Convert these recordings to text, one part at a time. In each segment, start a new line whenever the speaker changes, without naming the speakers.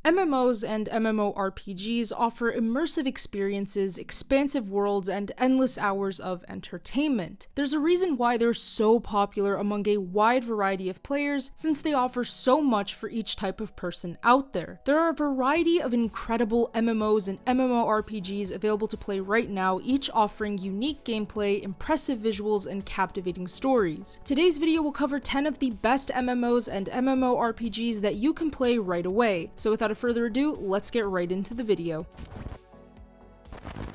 MMOs and MMORPGs offer immersive experiences, expansive worlds, and endless hours of entertainment. There's a reason why they're so popular among a wide variety of players, since they offer so much for each type of person out there. There are a variety of incredible MMOs and MMORPGs available to play right now, each offering unique gameplay, impressive visuals, and captivating stories. Today's video will cover 10 of the best MMOs and MMORPGs that you can play right away. So without further ado, let's get right into the video.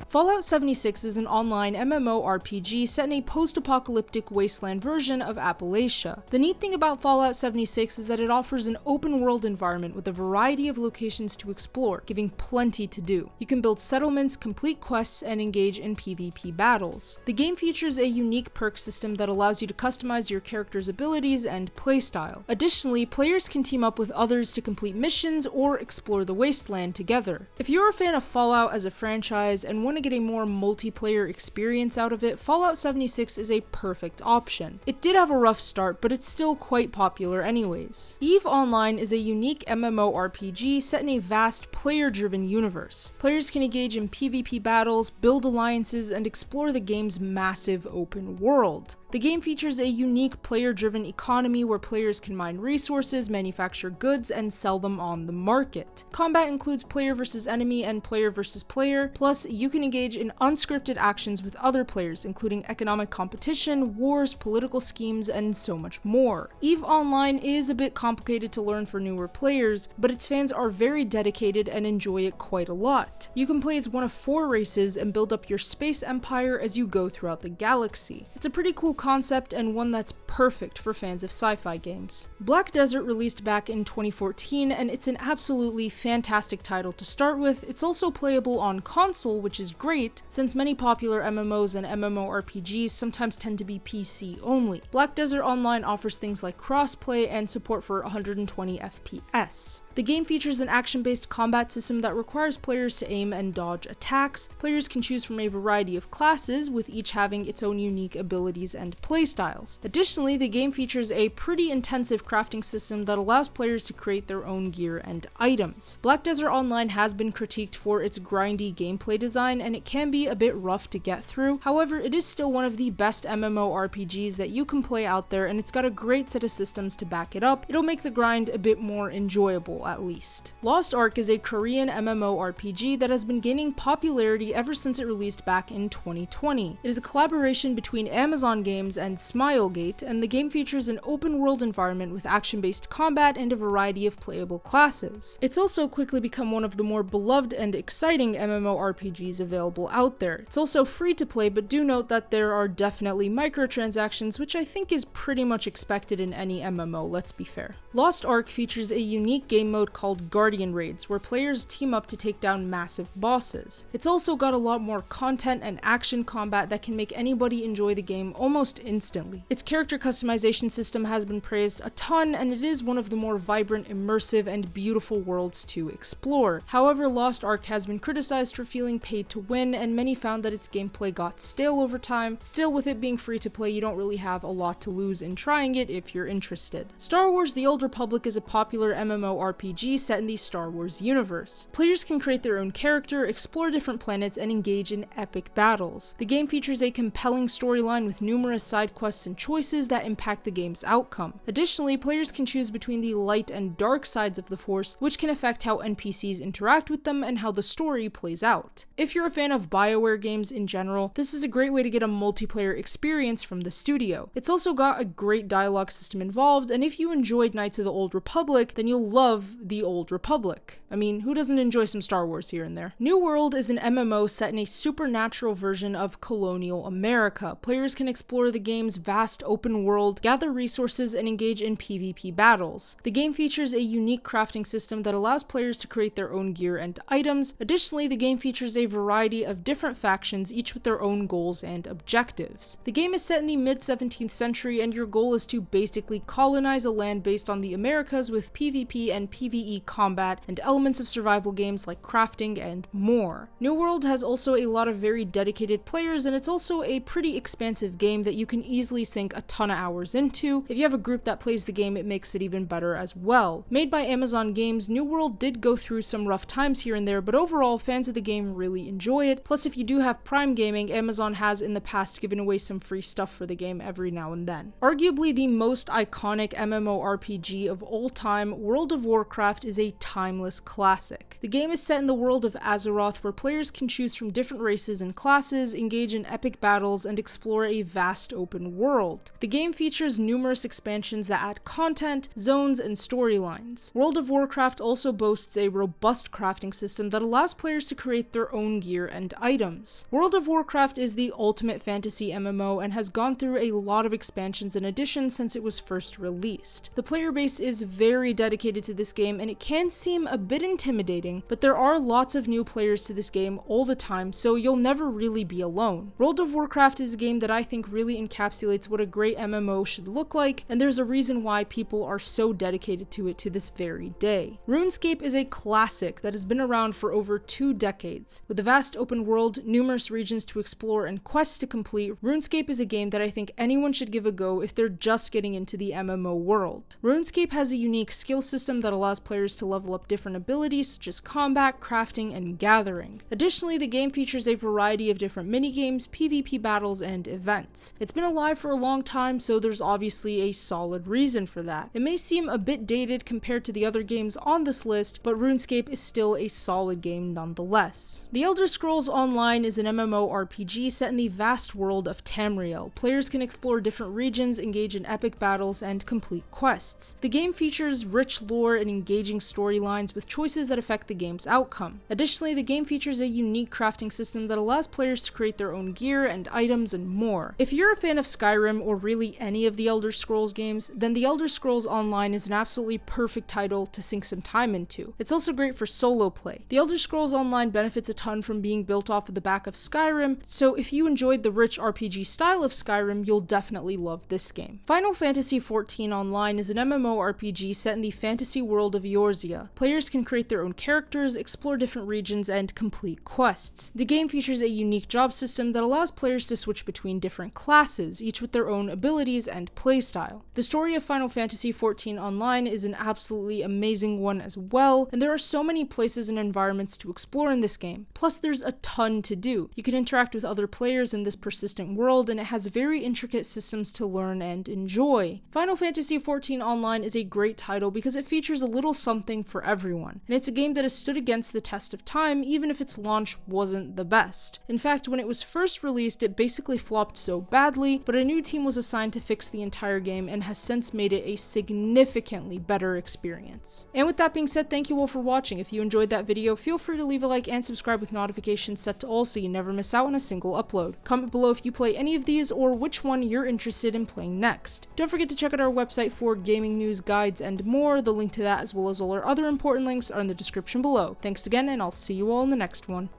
Fallout 76 is an online MMORPG set in a post-apocalyptic wasteland version of Appalachia. The neat thing about Fallout 76 is that it offers an open-world environment with a variety of locations to explore, giving plenty to do. You can build settlements, complete quests, and engage in PvP battles. The game features a unique perk system that allows you to customize your character's abilities and playstyle. Additionally, players can team up with others to complete missions or explore the wasteland together. If you're a fan of Fallout as a franchise and want to get a more multiplayer experience out of it, Fallout 76 is a perfect option. It did have a rough start, but it's still quite popular anyways. EVE Online is a unique MMORPG set in a vast player-driven universe. Players can engage in PvP battles, build alliances, and explore the game's massive open world. The game features a unique player-driven economy where players can mine resources, manufacture goods, and sell them on the market. Combat includes player versus enemy and player versus player, plus you can engage in unscripted actions with other players, including economic competition, wars, political schemes, and so much more. EVE Online is a bit complicated to learn for newer players, but its fans are very dedicated and enjoy it quite a lot. You can play as one of 4 races and build up your space empire as you go throughout the galaxy. It's a pretty cool concept and one that's perfect for fans of sci-fi games. Black Desert released back in 2014, and it's an absolutely fantastic title to start with. It's also playable on console, which is great, since many popular MMOs and MMORPGs sometimes tend to be PC only. Black Desert Online offers things like crossplay and support for 120 FPS. The game features an action-based combat system that requires players to aim and dodge attacks. Players can choose from a variety of classes, with each having its own unique abilities and playstyles. Additionally, the game features a pretty intensive crafting system that allows players to create their own gear and items. Black Desert Online has been critiqued for its grindy gameplay design, and it can be a bit rough to get through. However, it is still one of the best MMORPGs that you can play out there, and it's got a great set of systems to back it up. It'll make the grind a bit more enjoyable, at least. Lost Ark is a Korean MMORPG that has been gaining popularity ever since it released back in 2020. It is a collaboration between Amazon Games and Smilegate, and the game features an open-world environment with action-based combat and a variety of playable classes. It's also quickly become one of the more beloved and exciting MMORPGs available out there. It's also free to play, but do note that there are definitely microtransactions, which I think is pretty much expected in any MMO, let's be fair. Lost Ark features a unique game mode called Guardian Raids, where players team up to take down massive bosses. It's also got a lot more content and action combat that can make anybody enjoy the game almost instantly. Its character customization system has been praised a ton, and it is one of the more vibrant, immersive, and beautiful worlds to explore. However, Lost Ark has been criticized for feeling paid to win, and many found that its gameplay got stale over time. Still, with it being free to play, you don't really have a lot to lose in trying it if you're interested. Star Wars: The Old Republic is a popular MMORPG set in the Star Wars universe. Players can create their own character, explore different planets, and engage in epic battles. The game features a compelling storyline with numerous side quests and choices that impact the game's outcome. Additionally, players can choose between the light and dark sides of the Force, which can affect how NPCs interact with them and how the story plays out. If you're a fan of BioWare games in general, this is a great way to get a multiplayer experience from the studio. It's also got a great dialogue system involved, and if you enjoyed Knights of the Old Republic, then you'll love The Old Republic. I mean, who doesn't enjoy some Star Wars here and there? New World is an MMO set in a supernatural version of colonial America. Players can explore the game's vast open world, gather resources, and engage in PvP battles. The game features a unique crafting system that allows players to create their own gear and items. Additionally, the game features a variety of different factions, each with their own goals and objectives. The game is set in the mid-17th century, and your goal is to basically colonize a land based on the Americas with PvP and PvE PvE combat, and elements of survival games like crafting and more. New World has also a lot of very dedicated players, and it's also a pretty expansive game that you can easily sink a ton of hours into. If you have a group that plays the game, it makes it even better as well. Made by Amazon Games, New World did go through some rough times here and there, but overall, fans of the game really enjoy it. Plus, if you do have Prime Gaming, Amazon has in the past given away some free stuff for the game every now and then. Arguably the most iconic MMORPG of all time, World of Warcraft is a timeless classic. The game is set in the world of Azeroth, where players can choose from different races and classes, engage in epic battles, and explore a vast open world. The game features numerous expansions that add content, zones, and storylines. World of Warcraft also boasts a robust crafting system that allows players to create their own gear and items. World of Warcraft is the ultimate fantasy MMO and has gone through a lot of expansions and additions since it was first released. The player base is very dedicated to this game, and it can seem a bit intimidating, but there are lots of new players to this game all the time, so you'll never really be alone. World of Warcraft is a game that I think really encapsulates what a great MMO should look like, and there's a reason why people are so dedicated to it to this very day. RuneScape is a classic that has been around for over 2 decades. With a vast open world, numerous regions to explore, and quests to complete, RuneScape is a game that I think anyone should give a go if they're just getting into the MMO world. RuneScape has a unique skill system that allows players to level up different abilities such as combat, crafting, and gathering. Additionally, the game features a variety of different minigames, PvP battles, and events. It's been alive for a long time, so there's obviously a solid reason for that. It may seem a bit dated compared to the other games on this list, but RuneScape is still a solid game nonetheless. The Elder Scrolls Online is an MMORPG set in the vast world of Tamriel. Players can explore different regions, engage in epic battles, and complete quests. The game features rich lore and engaging storylines with choices that affect the game's outcome. Additionally, the game features a unique crafting system that allows players to create their own gear and items and more. If you're a fan of Skyrim or really any of the Elder Scrolls games, then the Elder Scrolls Online is an absolutely perfect title to sink some time into. It's also great for solo play. The Elder Scrolls Online benefits a ton from being built off of the back of Skyrim, so if you enjoyed the rich RPG style of Skyrim, you'll definitely love this game. Final Fantasy XIV Online is an MMORPG set in the fantasy world of Eorzea. Players can create their own characters, explore different regions, and complete quests. The game features a unique job system that allows players to switch between different classes, each with their own abilities and playstyle. The story of Final Fantasy XIV Online is an absolutely amazing one as well, and there are so many places and environments to explore in this game. Plus, there's a ton to do. You can interact with other players in this persistent world, and it has very intricate systems to learn and enjoy. Final Fantasy XIV Online is a great title because it features a little something for everyone, and it's a game that has stood against the test of time even if its launch wasn't the best. In fact, when it was first released, it basically flopped so badly, but a new team was assigned to fix the entire game and has since made it a significantly better experience. And with that being said, thank you all for watching. If you enjoyed that video, feel free to leave a like and subscribe with notifications set to all so you never miss out on a single upload. Comment below if you play any of these or which one you're interested in playing next. Don't forget to check out our website for gaming news, guides, and more. The link to that as well as all our other important links are in the description below. Thanks again, and I'll see you all in the next one.